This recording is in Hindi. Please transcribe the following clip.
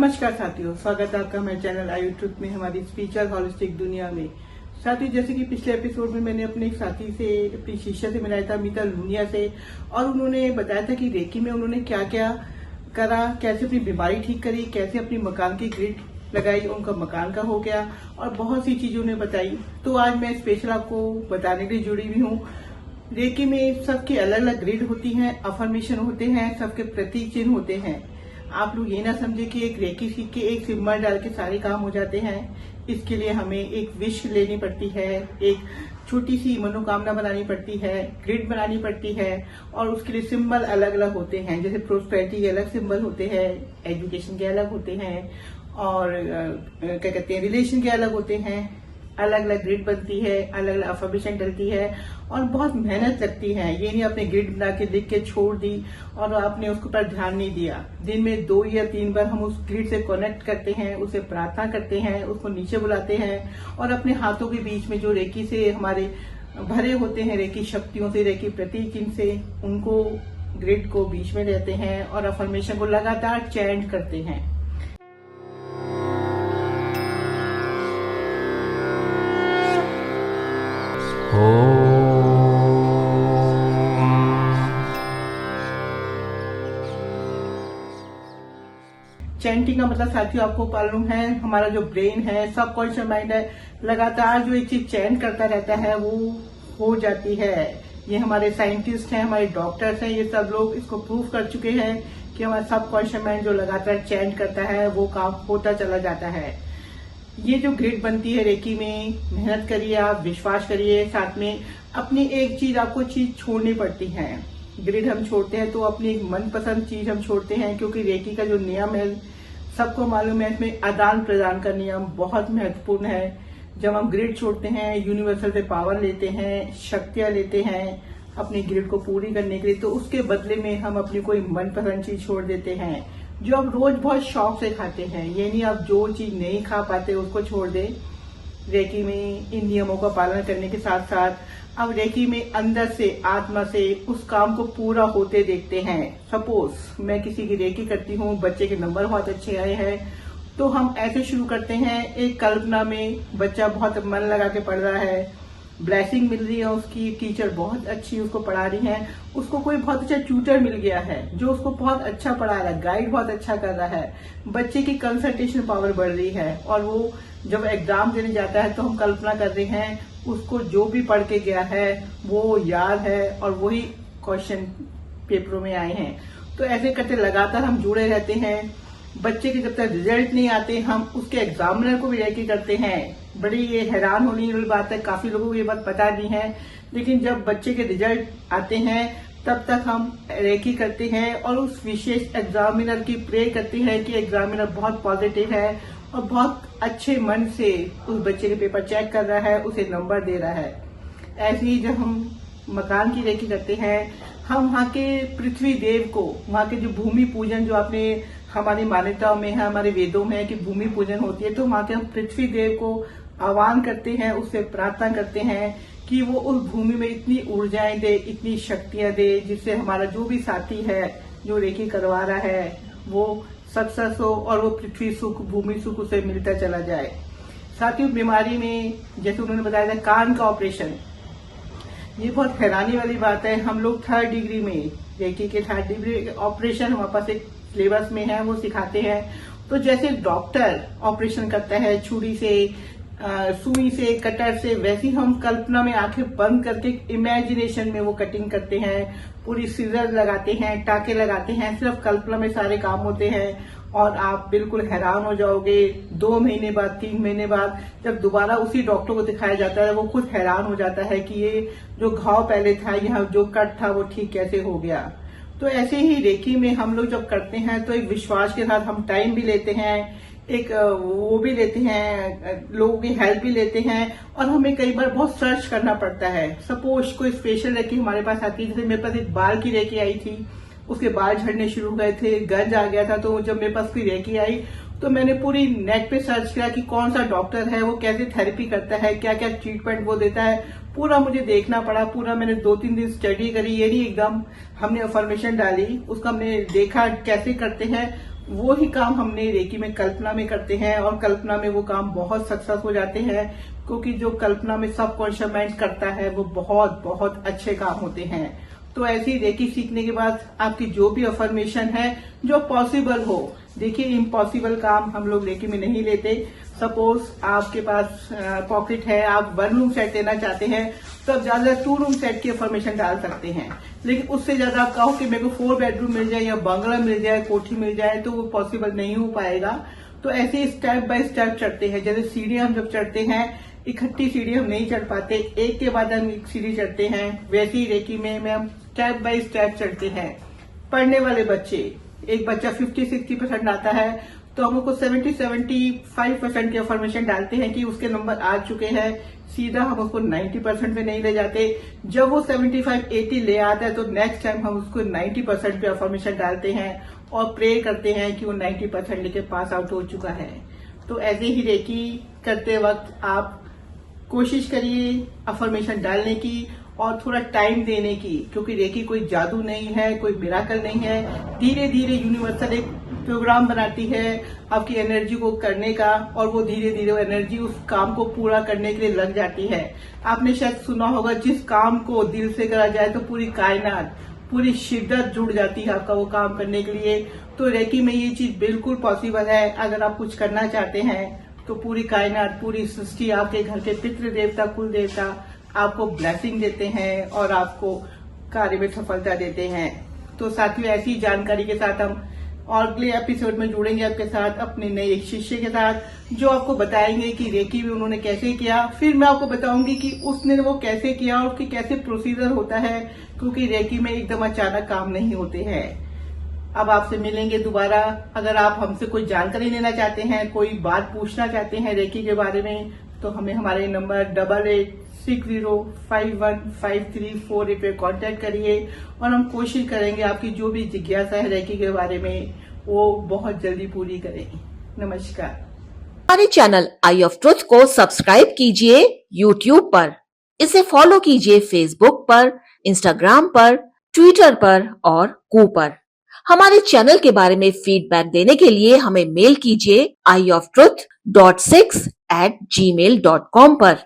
नमस्कार साथियों, स्वागत है आपका मेरे चैनल आयु ट्रुथ में हमारी स्पिरिचुअल हॉलिस्टिक दुनिया में। साथियों, जैसे कि पिछले एपिसोड में मैंने अपने एक साथी से, अपनी शिष्या से मिलाया था, मीता लूनिया से, और उन्होंने बताया था कि रेकी में उन्होंने क्या क्या करा, कैसे अपनी बीमारी ठीक करी, कैसे अपनी मकान की ग्रिड लगाई, उनका मकान का हो गया और बहुत सी चीजें उन्हें बताई। तो आज मैं स्पेशल आपको बताने के लिए जुड़ी हुई हूँ। रेकी में सबकी अलग अलग ग्रिड होती हैं, अफर्मेशन होते हैं, सबके प्रतीक चिन्ह होते हैं। आप लोग ये ना समझे कि एक रेकी सीख के एक सिंबल डाल के सारे काम हो जाते हैं। इसके लिए हमें एक विश लेनी पड़ती है, एक छोटी सी मनोकामना बनानी पड़ती है, ग्रिड बनानी पड़ती है, और उसके लिए सिंबल अलग अलग होते हैं। जैसे प्रोस्पेरिटी के अलग सिंबल होते हैं, एजुकेशन के अलग होते हैं, और क्या कहते हैं, रिलेशन के अलग होते हैं। अलग अलग ग्रिड बनती है, अलग अलग अफर्मेशन डलती है और बहुत मेहनत लगती है। ये नहीं आपने ग्रिड बना के लिख के छोड़ दी और आपने उसके ऊपर ध्यान नहीं दिया। दिन में 2 या 3 बार हम उस ग्रिड से कनेक्ट करते हैं, उसे प्रार्थना करते हैं, उसको नीचे बुलाते हैं और अपने हाथों के बीच में जो रेकी से हमारे भरे होते हैं, रेकी शक्तियों से, रेकी प्रतीक चिन्ह से, उनको ग्रिड को बीच में लेते हैं और अफर्मेशन को लगातार चैंट करते हैं। चैंटिंग का मतलब साथियों आपको मालूम है, हमारा जो ब्रेन है, सबकॉन्शियस माइंड है, लगातार जो एक चीज चैंट करता रहता है वो हो जाती है। ये हमारे साइंटिस्ट हैं, हमारे डॉक्टर्स हैं, ये सब लोग इसको प्रूव कर चुके हैं कि हमारा सबकॉन्शियस माइंड जो लगातार चैंट करता है वो काम होता चला जाता है। ये जो ग्रिड बनती है रेकी में, मेहनत करिए आप, विश्वास करिए, साथ में अपनी एक चीज आपको चीज छोड़नी पड़ती है। ग्रिड हम छोड़ते हैं तो अपनी एक मनपसंद चीज हम छोड़ते हैं, क्योंकि रेकी का जो नियम है सबको मालूम है, इसमें आदान प्रदान का नियम बहुत महत्वपूर्ण है। जब हम ग्रिड छोड़ते हैं, यूनिवर्सल से पावर लेते हैं, शक्तियां लेते हैं अपनी ग्रिड को पूरी करने के लिए, तो उसके बदले में हम अपनी कोई मनपसंद चीज छोड़ देते हैं जो आप रोज बहुत शौक से खाते हैं। ये नहीं आप जो चीज नहीं खा पाते उसको छोड़ दें। रेकी में इन नियमों का पालन करने के साथ साथ अब रेकी में अंदर से, आत्मा से उस काम को पूरा होते देखते हैं। सपोज मैं किसी की रेकी करती हूँ, बच्चे के नंबर बहुत अच्छे आए हैं, तो हम ऐसे शुरू करते हैं। एक कल्पना में बच्चा बहुत मन लगा के पढ़ रहा है, ब्लेसिंग मिल रही है, उसकी टीचर बहुत अच्छी उसको पढ़ा रही है, उसको कोई बहुत अच्छा ट्यूटर मिल गया है जो उसको बहुत अच्छा पढ़ा रहा है, गाइड बहुत अच्छा कर रहा है, बच्चे की कंसंट्रेशन पावर बढ़ रही है, और वो जब एग्जाम देने जाता है तो हम कल्पना कर रहे हैं उसको जो भी पढ़ के गया है वो याद है और वही क्वेश्चन पेपरों में आए हैं। तो ऐसे करते लगातार हम जुड़े रहते हैं। बच्चे के जब तक रिजल्ट नहीं आते हम उसके एग्जामिनर को भी रेकी करते हैं। बड़ी ये हैरान होने वाली बात है, काफी लोगों को ये बात पता नहीं है, लेकिन जब बच्चे के रिजल्ट आते हैं तब तक हम रेकी करते हैं और उस विशेष एग्जामिनर की प्रे करते हैं कि एग्जामिनर बहुत पॉजिटिव है और बहुत अच्छे मन से उस बच्चे के पेपर चेक कर रहा है, उसे नंबर दे रहा है। ऐसे ही जब हम मकान की रेकी करते हैं, हम वहाँ के पृथ्वी देव को, वहाँ के जो भूमि पूजन जो आपने हमारी मान्यताओं में है, हमारे वेदों में है कि भूमि पूजन होती है, तो वहाँ के हम पृथ्वी देव को आह्वान करते हैं, उससे प्रार्थना करते हैं कि वो उस भूमि में इतनी ऊर्जाएं दे, इतनी शक्तियां दे, जिससे हमारा जो भी साथी है जो रेकी करवा रहा है वो सक्सेस हो और वो पृथ्वी सुख, भूमि सुख उसे मिलता चला जाए। साथियों, बीमारी में जैसे उन्होंने बताया था कान का ऑपरेशन, ये बहुत हैरानी वाली बात है। हम लोग 3rd डिग्री में, रेकी के 3rd डिग्री ऑपरेशन हमारे पास एक सिलेबस में है, वो सिखाते हैं। तो जैसे डॉक्टर ऑपरेशन करता है छुरी से, सुई से, कटर से, वैसे हम कल्पना में आंखें बंद करके इमेजिनेशन में वो कटिंग करते हैं, पूरी सीजर लगाते हैं, टाके लगाते हैं, सिर्फ कल्पना में सारे काम होते हैं। और आप बिल्कुल हैरान हो जाओगे, 2 महीने बाद, 3 महीने बाद जब दोबारा उसी डॉक्टर को दिखाया जाता है, वो खुद हैरान हो जाता है कि ये जो घाव पहले था, यहाँ जो कट था वो ठीक कैसे हो गया। तो ऐसे ही रेकी में हम लोग जब करते हैं तो एक विश्वास के साथ हम टाइम भी लेते हैं, एक वो भी लेते हैं, लोगों की हेल्प भी लेते हैं, और हमें कई बार बहुत सर्च करना पड़ता है। सपोज कोई स्पेशल रेकी हमारे पास आती है, जैसे मेरे पास एक बाल की रेकी आई थी, उसके बाल झड़ने शुरू हो गए थे, गंज आ गया था, तो जब मेरे पास कोई रेकी आई तो मैंने पूरी नेट पे सर्च किया कि कौन सा डॉक्टर है, वो कैसे थेरेपी करता है, क्या क्या ट्रीटमेंट वो देता है, पूरा मुझे देखना पड़ा। पूरा मैंने 2-3 दिन स्टडी करी, ये नहीं एकदम हमने अफर्मेशन डाली, उसका हमने देखा कैसे करते हैं, वो ही काम हमने रेकी में कल्पना में करते हैं और कल्पना में वो काम बहुत सक्सेस हो जाते हैं, क्योंकि जो कल्पना में सबकॉन्शियस माइंड करता है वो बहुत बहुत अच्छे काम होते हैं। तो ऐसी रेकी सीखने के बाद आपकी जो भी अफर्मेशन है जो पॉसिबल हो, देखिए इम्पॉसिबल काम हम लोग रेकी में नहीं लेते। सपोज आपके पास पॉकेट है, आप 1 रूम सेट लेना चाहते हैं तो आप ज्यादा 2 रूम सेट की अफर्मेशन डाल सकते हैं, लेकिन उससे ज्यादा आप कहो कि मेरे को 4 बेडरूम मिल जाए या बंगला मिल जाए, कोठी मिल जाए, तो वो पॉसिबल नहीं हो पाएगा। तो ऐसे स्टेप बाय स्टेप चढ़ते हैं। जैसे सीढ़ियां हम जब चढ़ते हैं, इकट्ठी सीढ़ी हम नहीं चढ़ पाते, एक के बाद हम एक सीढ़ी चढ़ते हैं, वैसे ही रेकी में हम स्टेप बाय स्टेप चढ़ते हैं। पढ़ने वाले बच्चे, एक बच्चा 50-60% आता है तो हम उसको 70-75% की अफर्मेशन डालते हैं कि उसके नंबर आ चुके हैं, सीधा हम उसको 90% पे नहीं ले जाते। जब वो 75-80 ले आता है तो नेक्स्ट टाइम हम उसको 90% पे अफर्मेशन डालते हैं और प्रे करते हैं कि वो 90% लेके पास आउट हो चुका है। तो ऐसे ही रेकी करते वक्त आप कोशिश करिए अफर्मेशन डालने की और थोड़ा टाइम देने की, क्योंकि रेकी कोई जादू नहीं है, कोई मिराकल नहीं है। धीरे धीरे यूनिवर्सल एक प्रोग्राम बनाती है आपकी एनर्जी को करने का, और वो धीरे धीरे वो एनर्जी उस काम को पूरा करने के लिए लग जाती है। आपने शायद सुना होगा, जिस काम को दिल से करा जाए तो पूरी कायनात, पूरी शिद्दत जुड़ जाती है आपका वो काम करने के लिए। तो रेकी में ये चीज बिल्कुल पॉसिबल है। अगर आप कुछ करना चाहते हैं तो पूरी कायनात, पूरी सृष्टि, आपके घर के पितृ देवता, कुल देवता आपको ब्लेसिंग देते हैं और आपको कार्य में सफलता देते हैं। तो साथियों, ऐसी जानकारी के साथ हम और अगले एपिसोड में जुड़ेंगे आपके साथ अपने नए शिष्य के साथ, जो आपको बताएंगे कि रेकी भी उन्होंने कैसे किया। फिर मैं आपको बताऊंगी कि उसने वो कैसे किया और उसकी कैसे प्रोसीजर होता है, क्योंकि रेकी में एकदम अचानक काम नहीं होते हैं। अब आपसे मिलेंगे दोबारा। अगर आप हमसे कोई जानकारी लेना चाहते हैं, कोई बात पूछना चाहते हैं रेकी के बारे में, तो हमें हमारे नंबर 8860515348 पे कांटेक्ट करिए और हम कोशिश करेंगे आपकी जो भी जिज्ञासा है रेकी के बारे में वो बहुत जल्दी पूरी करें। नमस्कार। हमारे चैनल आई ऑफ ट्रुथ को सब्सक्राइब कीजिए YouTube पर, इसे फॉलो कीजिए Facebook पर, Instagram पर, Twitter पर और कू पर। हमारे चैनल के बारे में फीडबैक देने के लिए हमें मेल कीजिए ioftruth.6@gmail.com पर।